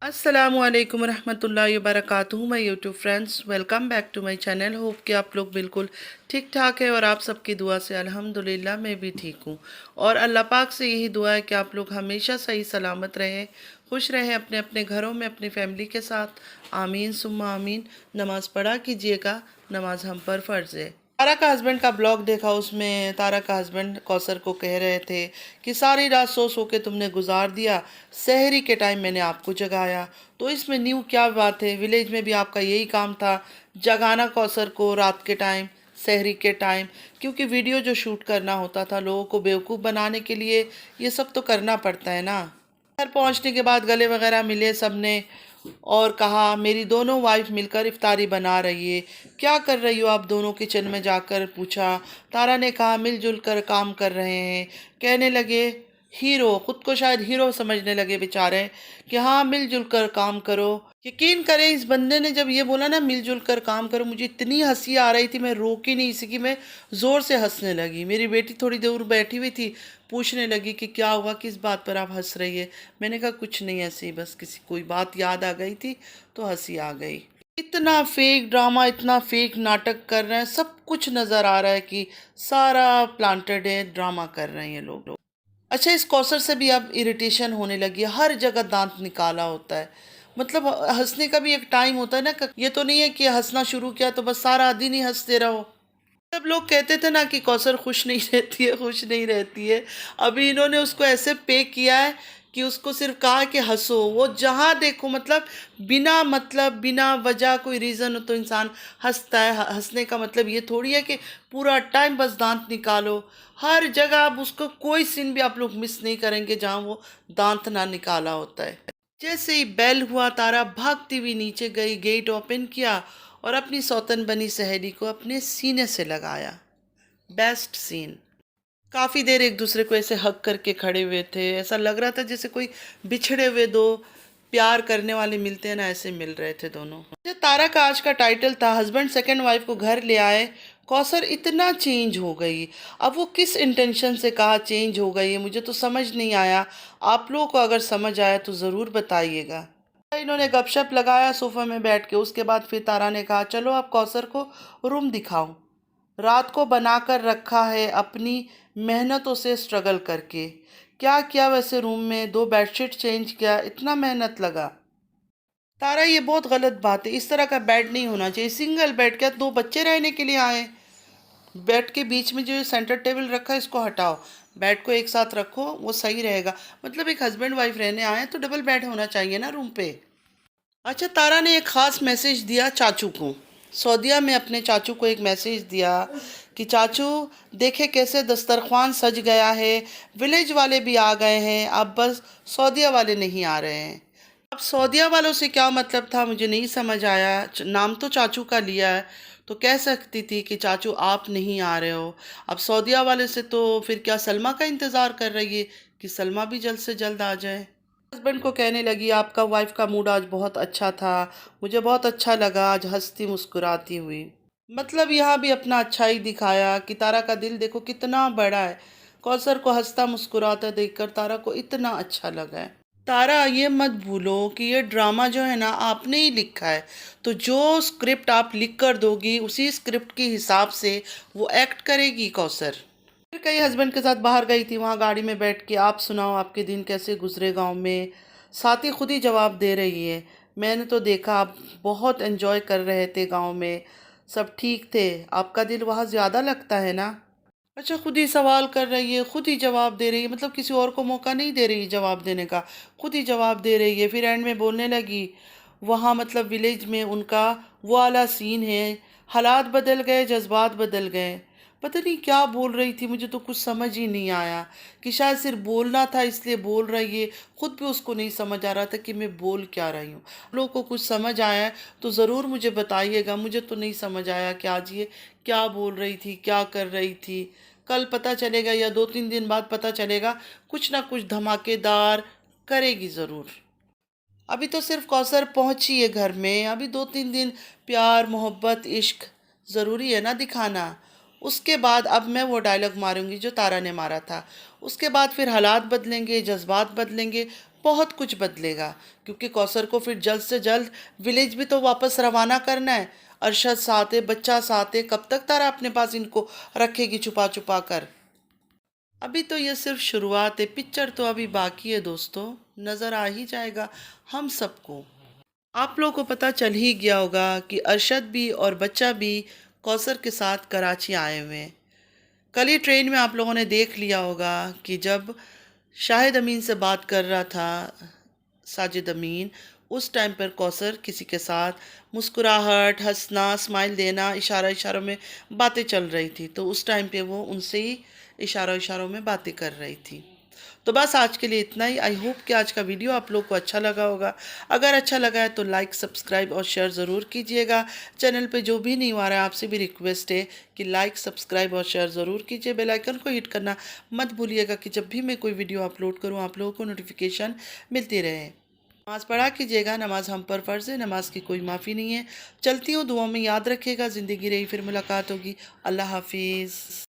अस्सलामुअलैकुम रहमतुल्लाहि व बरकातुहू। My YouTube friends, welcome back to my channel. Hope कि आप लोग बिल्कुल ठीक ठाक है और आप सबकी दुआ से अल्हम्दुलिल्लाह मैं भी ठीक हूँ। और अल्लाह पाक से यही दुआ है कि आप लोग हमेशा सही सलामत रहें, खुश रहें अपने अपने घरों में अपनी फैमिली के साथ। आमीन सुम्मा आमीन। नमाज़ पढ़ा कीजिएगा, नमाज हम पर फ़र्ज़ है। तारा का हस्बैंड का ब्लॉग देखा, उसमें तारा का हस्बैंड कौसर को कह रहे थे कि सारी रात सो सो के तुमने गुजार दिया, सहरी के टाइम मैंने आपको जगाया। तो इसमें न्यू क्या बात है? विलेज में भी आपका यही काम था, जगाना कौसर को रात के टाइम, सहरी के टाइम। क्योंकि वीडियो जो शूट करना होता था, लोगों को बेवकूफ़ बनाने के लिए ये सब तो करना पड़ता है ना। घर पहुंचने के बाद गले वगैरह मिले सबने और कहा मेरी दोनों वाइफ मिलकर इफ्तारी बना रही है, क्या कर रही हो आप दोनों? किचन में जाकर पूछा। तारा ने कहा मिलजुल कर काम कर रहे हैं। कहने लगे हीरो, खुद को शायद हीरो समझने लगे बेचारे, कि हाँ मिलजुल कर काम करो। यकीन करें, इस बंदे ने जब ये बोला ना मिलजुल कर काम करो, मुझे इतनी हंसी आ रही थी, मैं रोक ही नहीं सकी, मैं ज़ोर से हंसने लगी। मेरी बेटी थोड़ी दूर बैठी हुई थी, पूछने लगी कि क्या हुआ, किस बात पर आप हंस रही है? मैंने कहा कुछ नहीं, ऐसे ही बस किसी कोई बात याद आ गई थी तो हंसी आ गई। इतना फेक ड्रामा, इतना फेक नाटक कर रहे हैं, सब कुछ नज़र आ रहा है कि सारा प्लांटेड है, ड्रामा कर रहे हैं ये लोग। अच्छा, इस कौसर से भी अब इरिटेशन होने लगी है, हर जगह दांत निकाला होता है। मतलब हंसने का भी एक टाइम होता है ना, ये तो नहीं है कि हंसना शुरू किया तो बस सारा दिन ही हंसते रहो। सब लोग कहते थे ना कि कौसर खुश नहीं रहती है, खुश नहीं रहती है। अभी इन्होंने उसको ऐसे पे किया है कि उसको सिर्फ कहा कि हंसो, वो जहाँ देखो मतलब बिना वजह कोई रीज़न हो तो इंसान हंसता है। हंसने का मतलब ये थोड़ी है कि पूरा टाइम बस दांत निकालो। हर जगह आप उसको कोई सीन भी आप लोग मिस नहीं करेंगे जहाँ वो दांत ना निकाला होता है। जैसे ही बेल हुआ, तारा भागती हुई नीचे गई, गेट ओपन किया और अपनी सौतन बनी सहेली को अपने सीने से लगाया। Best scene. काफ़ी देर एक दूसरे को ऐसे हक करके खड़े हुए थे, ऐसा लग रहा था जैसे कोई बिछड़े हुए दो प्यार करने वाले मिलते हैं ना, ऐसे मिल रहे थे दोनों। जो तारा का आज का टाइटल था, हस्बैंड सेकंड वाइफ को घर ले आए, कौसर इतना चेंज हो गई। अब वो किस इंटेंशन से कहा चेंज हो गई है, मुझे तो समझ नहीं आया। आप लोगों को अगर समझ आया तो ज़रूर बताइएगा। इन्होंने गपशप लगाया सोफा में बैठ के। उसके बाद फिर तारा ने कहा चलो अब कौसर को रूम दिखाओ। रात को बनाकर रखा है अपनी मेहनतों से स्ट्रगल करके। क्या किया वैसे रूम में? दो बेडशीट चेंज किया, इतना मेहनत लगा। तारा, ये बहुत गलत बात है, इस तरह का बेड नहीं होना चाहिए। सिंगल बेड, क्या दो बच्चे रहने के लिए आए? बेड के बीच में जो सेंटर टेबल रखा है इसको हटाओ, बेड को एक साथ रखो, वो सही रहेगा। मतलब एक हस्बैंड वाइफ रहने आए तो डबल बेड होना चाहिए ना रूम पे। अच्छा, तारा ने एक ख़ास मैसेज दिया चाचू को। सऊदीया में अपने चाचू को एक मैसेज दिया कि चाचू देखे कैसे दस्तरख्वान सज गया है, विलेज वाले भी आ गए हैं, अब बस सऊदीया वाले नहीं आ रहे हैं। अब सऊदीया वालों से क्या मतलब था, मुझे नहीं समझ आया। नाम तो चाचू का लिया है तो कह सकती थी कि चाचू आप नहीं आ रहे हो। अब सऊदीया वाले से तो फिर क्या सलमा का इंतज़ार कर रही है कि सलमा भी जल्द से जल्द आ जाए। हस्बैंड को कहने लगी आपका वाइफ का मूड आज बहुत अच्छा था, मुझे बहुत अच्छा लगा आज हंसती मुस्कुराती हुई। मतलब यहाँ भी अपना अच्छा ही दिखाया कि तारा का दिल देखो कितना बड़ा है। कौसर को हंसता मुस्कुराता देखकर तारा को इतना अच्छा लगा है। तारा, ये मत भूलो कि ये ड्रामा जो है ना आपने ही लिखा है, तो जो स्क्रिप्ट आप लिख कर दोगी उसी स्क्रिप्ट के हिसाब से वो एक्ट करेगी कौसर। फिर कई हस्बैंड के साथ बाहर गई थी, वहाँ गाड़ी में बैठ के आप सुनाओ आपके दिन कैसे गुजरे गांव में। साथी खुद ही जवाब दे रही है, मैंने तो देखा आप बहुत एंजॉय कर रहे थे गांव में, सब ठीक थे, आपका दिल वहाँ ज़्यादा लगता है ना। अच्छा, खुद ही सवाल कर रही है, खुद ही जवाब दे रही है, मतलब किसी और को मौका नहीं दे रही जवाब देने का, खुद ही जवाब दे रही है। फिर एंड में बोलने लगी वहाँ मतलब विलेज में उनका वो वाला सीन है, हालात बदल गए, जज्बात बदल गए। पता नहीं क्या बोल रही थी, मुझे तो कुछ समझ ही नहीं आया कि शायद सिर्फ बोलना था इसलिए बोल रही है। खुद भी उसको नहीं समझ आ रहा था कि मैं बोल क्या रही हूँ। लोगों को कुछ समझ आया है तो ज़रूर मुझे बताइएगा, मुझे तो नहीं समझ आया कि आज ये क्या बोल रही थी, क्या कर रही थी। कल पता चलेगा या 2-3 दिन बाद पता चलेगा, कुछ ना कुछ धमाकेदार करेगी ज़रूर। अभी तो सिर्फ कौसर पहुंची है घर में, अभी 2-3 दिन प्यार मोहब्बत इश्क ज़रूरी है ना दिखाना। उसके बाद अब मैं वो डायलॉग मारूंगी जो तारा ने मारा था। उसके बाद फिर हालात बदलेंगे, जज्बात बदलेंगे, बहुत कुछ बदलेगा, क्योंकि कौसर को फिर जल्द से जल्द विलेज भी तो वापस रवाना करना है। अरशद साथ है, बच्चा साथ है, कब तक तारा अपने पास इनको रखेगी छुपा छुपा कर। अभी तो ये सिर्फ शुरुआत है, पिक्चर तो अभी बाकी है दोस्तों, नज़र आ ही जाएगा हम सबको। आप लोगों को पता चल ही गया होगा कि अरशद भी और बच्चा भी कौसर के साथ कराची आए हुए हैं। कल ही ट्रेन में आप लोगों ने देख लिया होगा कि जब शाहिद अमीन से बात कर रहा था साजिद अमीन, उस टाइम पर कौसर किसी के साथ मुस्कुराहट, हंसना, स्माइल देना, इशारा इशारों में बातें चल रही थी, तो उस टाइम पे वो उनसे ही इशारों इशारों में बातें कर रही थी। तो बस आज के लिए इतना ही। आई होप कि आज का वीडियो आप लोग को अच्छा लगा होगा। अगर अच्छा लगा है तो लाइक, सब्सक्राइब और शेयर ज़रूर कीजिएगा। चैनल पे जो भी नहीं आ रहा है आपसे भी रिक्वेस्ट है कि लाइक, सब्सक्राइब और शेयर ज़रूर कीजिए। बेल आइकन को हिट करना मत भूलिएगा कि जब भी मैं कोई वीडियो अपलोड करूँ आप लोगों को नोटिफिकेशन मिलती रहे। नमाज़ पढ़ा कीजिएगा, नमाज हम पर फ़र्ज़ है, नमाज की कोई माफ़ी नहीं है। चलती हूँ, दुआ में याद रखिएगा। ज़िंदगी रही फिर मुलाकात होगी। अल्लाह हाफिज़।